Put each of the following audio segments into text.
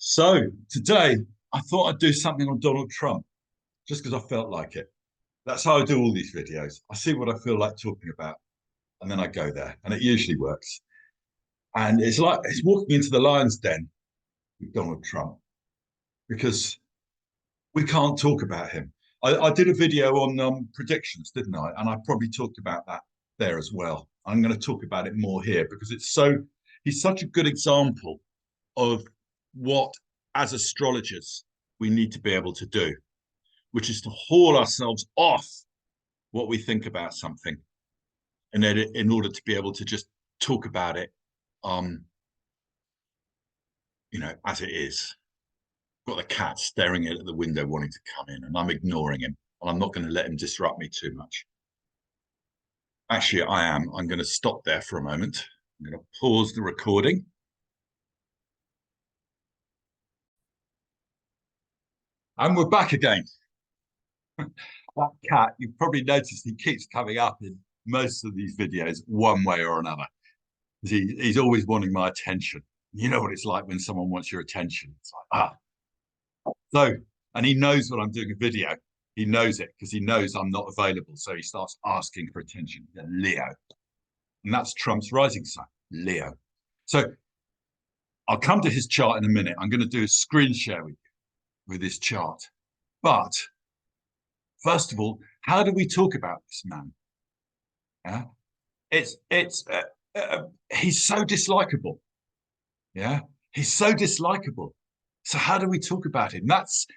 So today I thought I'd do something on Donald Trump just because I felt like it. That's how I do all these videos. I see what I feel like talking about and then I go there and it usually works. And it's like it's walking into the lion's den with Donald Trump because we can't talk about him. I did a video on predictions, didn't I? And I probably talked about that there as well. I'm going to talk about it more here because he's such a good example of what, as astrologers, we need to be able to do, which is to haul ourselves off what we think about something, and then in order to be able to just talk about it, um, as it is. Got the cat staring at the window, wanting to come in, and I'm ignoring him, and I'm not going to let him disrupt me too much. Actually, I am. I'm going to stop there for a moment. I'm going to pause the recording. And we're back again. That cat, you've probably noticed he keeps coming up in most of these videos one way or another. He's always wanting my attention. You know what it's like when someone wants your attention. It's like, So, and he knows when I'm doing a video. He knows it because he knows I'm not available. So he starts asking for attention. Leo. And that's Trump's rising sign, Leo. So I'll come to his chart in a minute. I'm going to do a screen share with his chart. But first of all, how do we talk about this man? Yeah, he's so dislikable. Yeah, he's so dislikable. So how do we talk about him? That's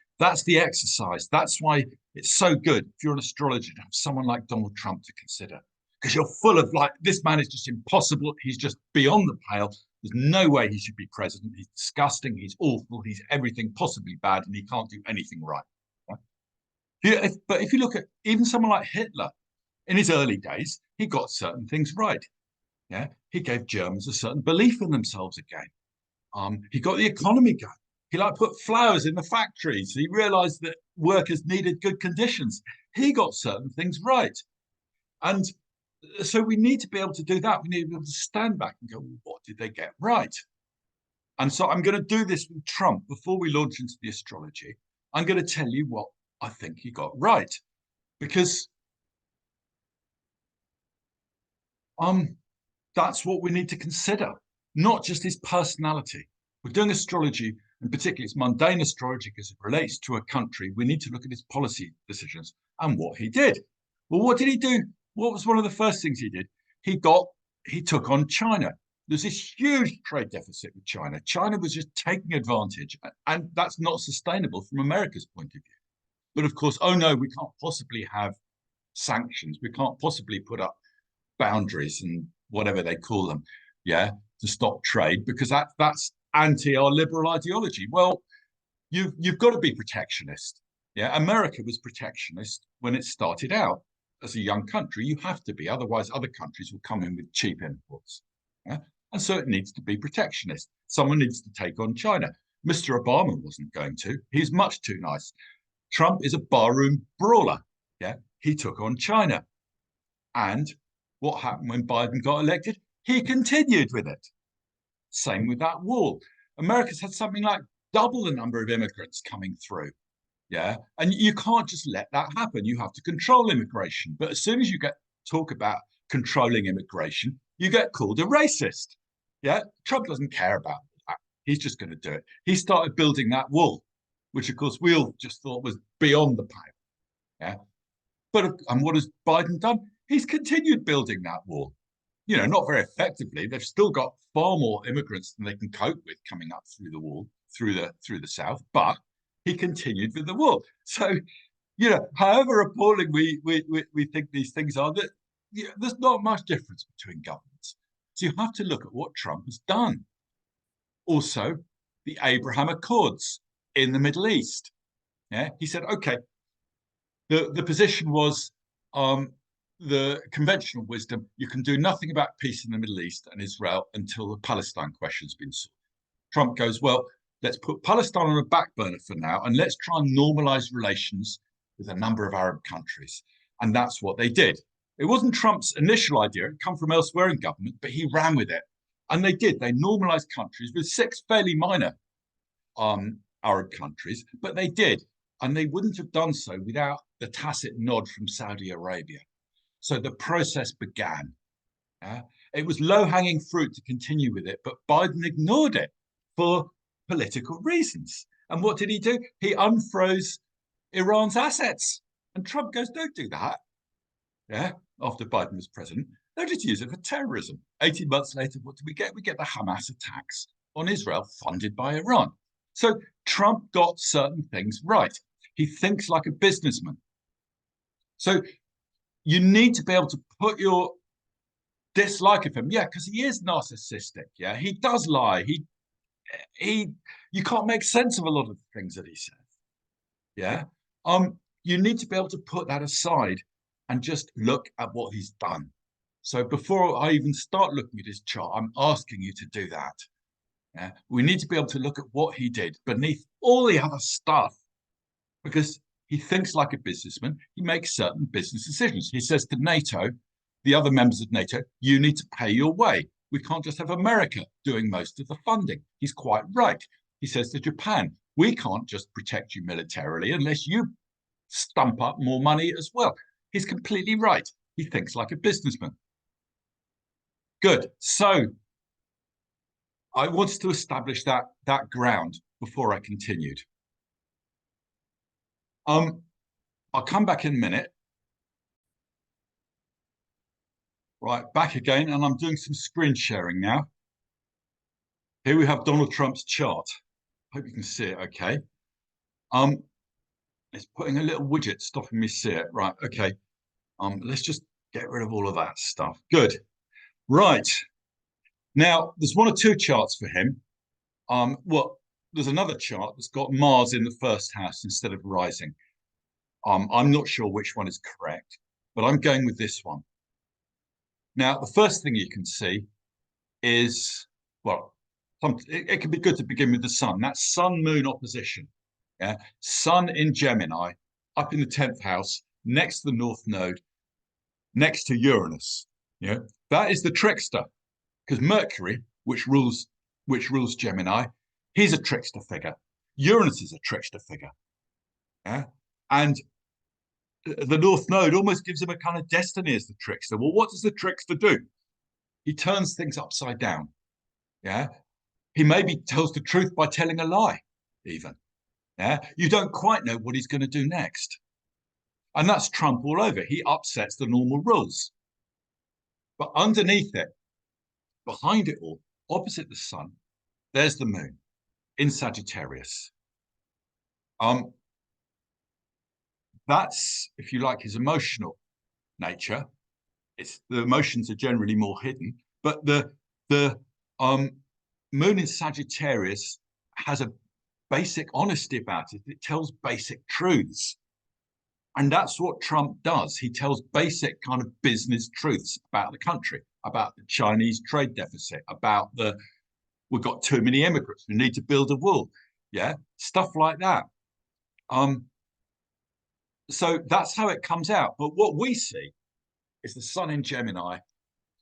the exercise. That's why it's so good if you're an astrologer to have someone like Donald Trump to consider, because you're full of like, this man is just impossible. He's just beyond the pale. There's no way he should be president. He's disgusting. He's awful. He's everything possibly bad, and he can't do anything right. But if you look at even someone like Hitler, in his early days, he got certain things right. Yeah, he gave Germans a certain belief in themselves again. He got the economy going. He put flowers in the factories. He realized that workers needed good conditions. He got certain things right. And so we need to be able to do that. We need to be able to stand back and go, well, what did they get right? And so I'm going to do this with Trump before we launch into the astrology. I'm going to tell you what I think he got right, because that's what we need to consider, not just his personality. We're doing astrology, and particularly it's mundane astrology because it relates to a country. We need to look at his policy decisions and what he did. Well, what did he do? What was one of the first things he did? He took on China. There's this huge trade deficit with China. China was just taking advantage, and that's not sustainable from America's point of view. But of course, oh no, we can't possibly have sanctions. We can't possibly put up boundaries and whatever they call them, to stop trade, because that's anti our liberal ideology. Well, you've got to be protectionist. Yeah, America was protectionist when it started out as a young country. You have to be, otherwise other countries will come in with cheap imports. Yeah? And so it needs to be protectionist. Someone needs to take on China. Mr. Obama wasn't going to. He's much too nice. Trump is a barroom brawler. Yeah, he took on China. And what happened when Biden got elected? He continued with it. Same with that wall. America's had something like double the number of immigrants coming through. Yeah. And you can't just let that happen. You have to control immigration. But as soon as you talk about controlling immigration, you get called a racist. Yeah. Trump doesn't care about that. He's just going to do it. He started building that wall, which of course we all just thought was beyond the pale. Yeah. And what has Biden done? He's continued building that wall. Not very effectively. They've still got far more immigrants than they can cope with coming up through the wall, through the south, but he continued with the wall. So, however appalling we think these things are, that there's not much difference between governments. So you have to look at what Trump has done. Also, the Abraham Accords in the Middle East. Yeah, he said, okay, the position was the conventional wisdom, you can do nothing about peace in the Middle East and Israel until the Palestine question's been solved. Trump goes, well, let's put Palestine on a back burner for now, and let's try and normalize relations with a number of Arab countries. And that's what they did. It wasn't Trump's initial idea. It came from elsewhere in government, but he ran with it. And they did. They normalized countries with 6 fairly minor Arab countries, but they did. And they wouldn't have done so without the tacit nod from Saudi Arabia. So the process began. Yeah? It was low-hanging fruit to continue with it, but Biden ignored it for political reasons. And what did he do? He unfroze Iran's assets. And Trump goes, don't do that. Yeah, after Biden was president, they'll just use it for terrorism. 18 months later, what do we get? We get the Hamas attacks on Israel funded by Iran. So Trump got certain things right. He thinks like a businessman. So you need to be able to put your dislike of him. Yeah, because he is narcissistic. Yeah, he does lie. You can't make sense of a lot of the things that he says. Yeah. You need to be able to put that aside and just look at what he's done. So before I even start looking at his chart, I'm asking you to do that. Yeah? We need to be able to look at what he did beneath all the other stuff, because he thinks like a businessman. He makes certain business decisions. He says to NATO, the other members of NATO, you need to pay your way. We can't just have America doing most of the funding. He's quite right. He says to Japan, we can't just protect you militarily unless you stump up more money as well. He's completely right. He thinks like a businessman. Good. So I wanted to establish that ground before I continued. I'll come back in a minute. Right, back again, and I'm doing some screen sharing now. Here we have Donald Trump's chart. Hope you can see it okay. It's putting a little widget stopping me see it. Right, okay. Let's just get rid of all of that stuff. Good. Right. Now, there's one or two charts for him. Well, there's another chart that's got Mars in the first house instead of rising. I'm not sure which one is correct, but I'm going with this one. Now, the first thing you can see is, well, it can be good to begin with the sun. That's sun-moon opposition. Yeah, sun in Gemini, up in the 10th house, next to the North Node, next to Uranus. Yeah, that is the trickster, because Mercury, which rules Gemini, he's a trickster figure. Uranus is a trickster figure. Yeah, and the North Node almost gives him a kind of destiny as the trickster. Well, what does the trickster do? He turns things upside down. Yeah, he maybe tells the truth by telling a lie, even. Yeah, you don't quite know what he's going to do next. And that's Trump all over. He upsets the normal rules. But underneath it, behind it all, opposite the sun, there's the moon in Sagittarius. That's, if you like, his emotional nature. The emotions are generally more hidden, but the moon in Sagittarius has a basic honesty about it. It tells basic truths. And that's what Trump does. He tells basic kind of business truths about the country, about the Chinese trade deficit, about we've got too many immigrants, we need to build a wall. Yeah, stuff like that. So that's how it comes out. But what we see is the sun in Gemini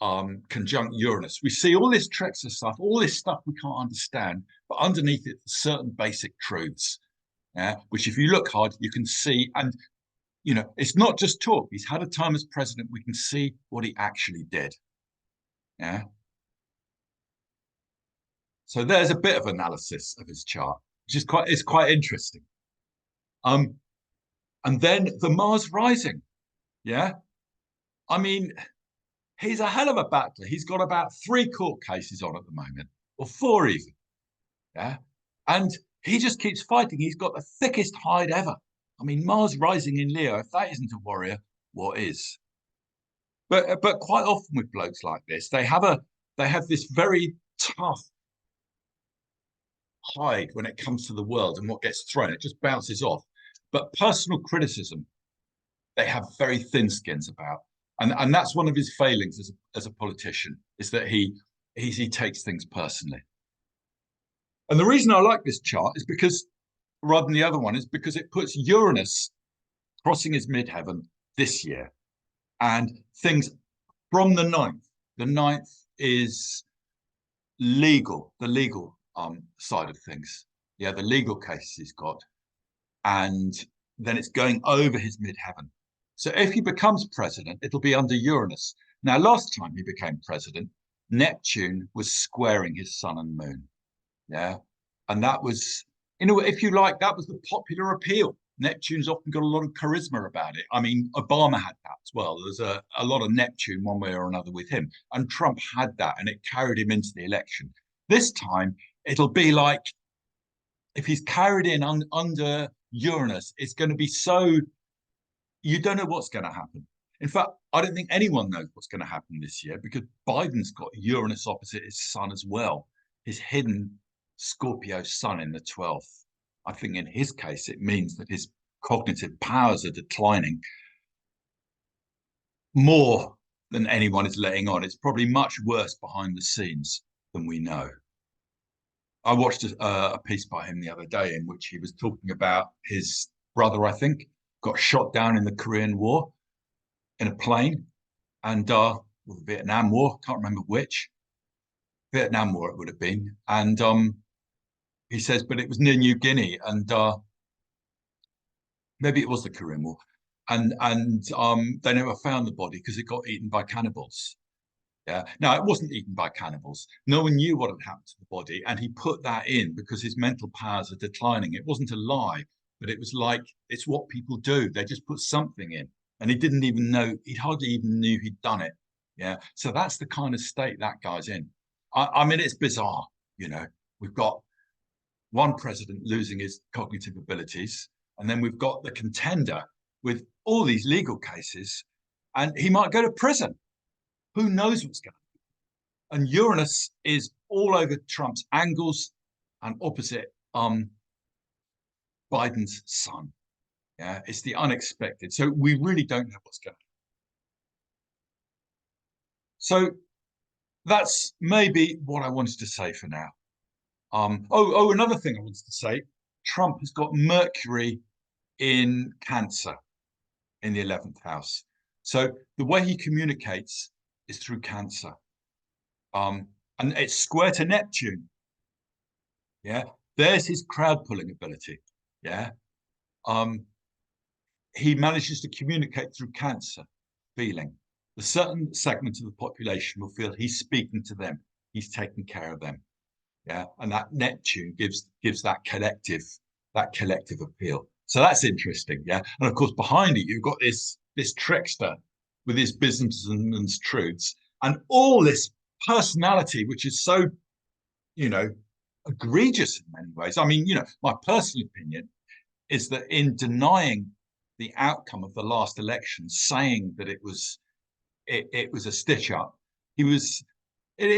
conjunct Uranus. We see all this trickster stuff, all this stuff we can't understand, but underneath it, certain basic truths, yeah, which if you look hard, you can see. And, you know, it's not just talk. He's had a time as president. We can see what he actually did. Yeah. So there's a bit of analysis of his chart, which is quite interesting. And then the Mars rising. Yeah. I mean, he's a hell of a battler. He's got about 3 court cases on at the moment, or 4 even. Yeah. And he just keeps fighting. He's got the thickest hide ever. I mean, Mars rising in Leo, if that isn't a warrior, what is? But quite often with blokes like this, they have this very tough hide when it comes to the world and what gets thrown. It just bounces off. But personal criticism, they have very thin skins about. And that's one of his failings as a politician, is that he takes things personally. And the reason I like this chart is because, rather than the other one, is because it puts Uranus crossing his midheaven this year, and things from the 9th. The 9th is the legal side of things. Yeah, the legal cases he's got. And then it's going over his midheaven. So if he becomes president, it'll be under Uranus. Now, last time he became president, Neptune was squaring his sun and moon. Yeah. And that was, if you like, that was the popular appeal. Neptune's often got a lot of charisma about it. I mean, Obama had that as well. There's a lot of Neptune one way or another with him. And Trump had that, and it carried him into the election. This time, it'll be like, if he's carried in under Uranus, it's going to be so, you don't know what's going to happen. In fact, I don't think anyone knows what's going to happen this year, because Biden's got Uranus opposite his sun as well, his hidden Scorpio sun in the 12th. I think in his case, it means that his cognitive powers are declining more than anyone is letting on. It's probably much worse behind the scenes than we know. I watched a piece by him the other day in which he was talking about his brother, I think, got shot down in the Korean War in a plane, and the Vietnam War, can't remember which. Vietnam War it would have been. And he says, but it was near New Guinea, and maybe it was the Korean War. And they never found the body because it got eaten by cannibals. Yeah. Now, it wasn't eaten by cannibals. No one knew what had happened to the body, and he put that in because his mental powers are declining. It wasn't a lie, but it was like, it's what people do. They just put something in, and he didn't even know, he hardly even knew he'd done it. Yeah. So that's the kind of state that guy's in. I mean, it's bizarre. We've got one president losing his cognitive abilities, and then we've got the contender with all these legal cases, and he might go to prison. Who knows what's going to happen? And Uranus is all over Trump's angles and opposite Biden's sun. Yeah, it's the unexpected. So we really don't know what's going to happen. So that's maybe what I wanted to say for now. Another thing I wanted to say, Trump has got Mercury in Cancer in the 11th house. So the way he communicates is through Cancer. And it's square to Neptune. Yeah. There's his crowd pulling ability. Yeah. He manages to communicate through Cancer feeling. A certain segment of the population will feel he's speaking to them. He's taking care of them. Yeah. And that Neptune gives that collective appeal. So that's interesting. Yeah. And of course, behind it, you've got this trickster with his businesses and truths, and all this personality, which is so, egregious in many ways. I mean, my personal opinion is that in denying the outcome of the last election, saying that it was a stitch up, it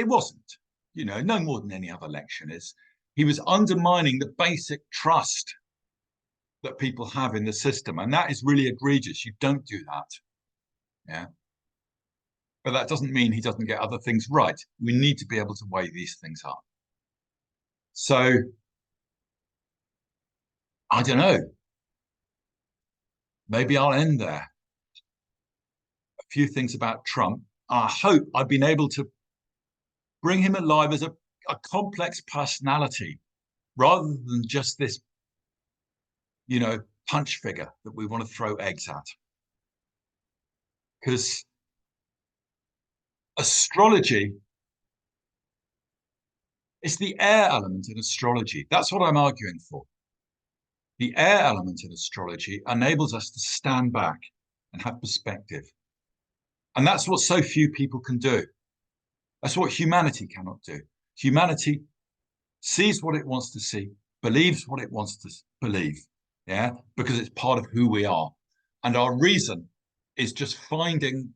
wasn't, no more than any other election is. He was undermining the basic trust that people have in the system, and that is really egregious. You don't do that. Yeah. But that doesn't mean he doesn't get other things right. We need to be able to weigh these things up. So, I don't know. Maybe I'll end there. A few things about Trump. I hope I've been able to bring him alive as a complex personality rather than just this, punch figure that we want to throw eggs at. Because astrology is the air element in astrology. That's what I'm arguing for. The air element in astrology enables us to stand back and have perspective. And that's what so few people can do. That's what humanity cannot do. Humanity sees what it wants to see, believes what it wants to believe, yeah, because it's part of who we are. And our reason is just finding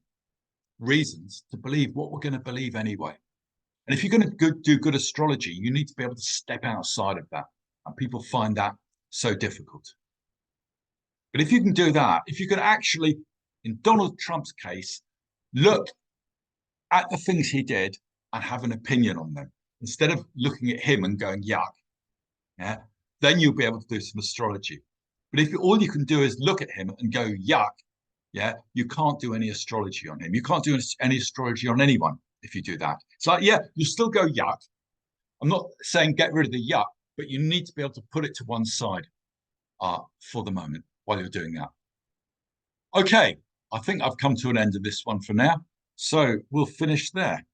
reasons to believe what we're going to believe anyway. And if you're going to do good astrology, you need to be able to step outside of that. And people find that so difficult. But if you can do that, if you can actually, in Donald Trump's case, look at the things he did and have an opinion on them, instead of looking at him and going, yuck, yeah, then you'll be able to do some astrology. But if all you can do is look at him and go, yuck, yeah, you can't do any astrology on him. You can't do any astrology on anyone if you do that. It's like, yeah, you still go yuck. I'm not saying get rid of the yuck, but you need to be able to put it to one side for the moment while you're doing that. Okay, I think I've come to an end of this one for now. So we'll finish there.